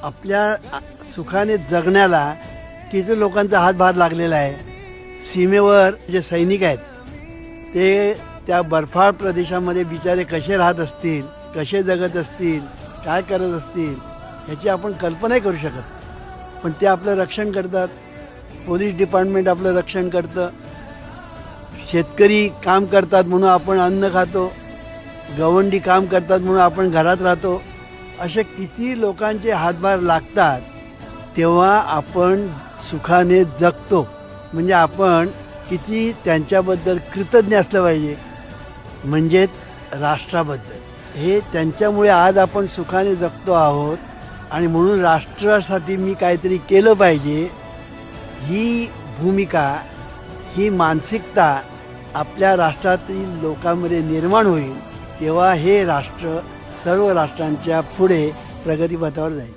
आपल्या सुखाने जगण्याला किती लोकांचा हातभार लागलेला आहे. सीमेवर जे सैनिक आहेत ते त्या बर्फाळ प्रदेशामध्ये बिचारे कसे राहत असतील, कसे जगत असतील, काय करत असतील ह्याची आपण कल्पनाही करू शकत. पण ते आपलं रक्षण करतात. पोलीस डिपार्टमेंट आपलं रक्षण करतं. शेतकरी काम करतात म्हणून आपण अन्न खातो. गवंडी काम करतात म्हणून आपण घरात राहतो. असे किती लोकांचे हातभार लागतात तेव्हा आपण सुखाने जगतो. म्हणजे आपण किती त्यांच्याबद्दल कृतज्ञ असलं पाहिजे. म्हणजेच राष्ट्राबद्दल. हे त्यांच्यामुळे आज आपण सुखाने जगतो आहोत आणि म्हणून राष्ट्रासाठी मी काहीतरी केलं पाहिजे ही भूमिका, ही मानसिकता आपल्या राष्ट्रातील लोकांमध्ये निर्माण होईल. तेव्हा हे राष्ट्र सर्व राष्ट्रांच्या पुढे प्रगतीपथावर जाईल.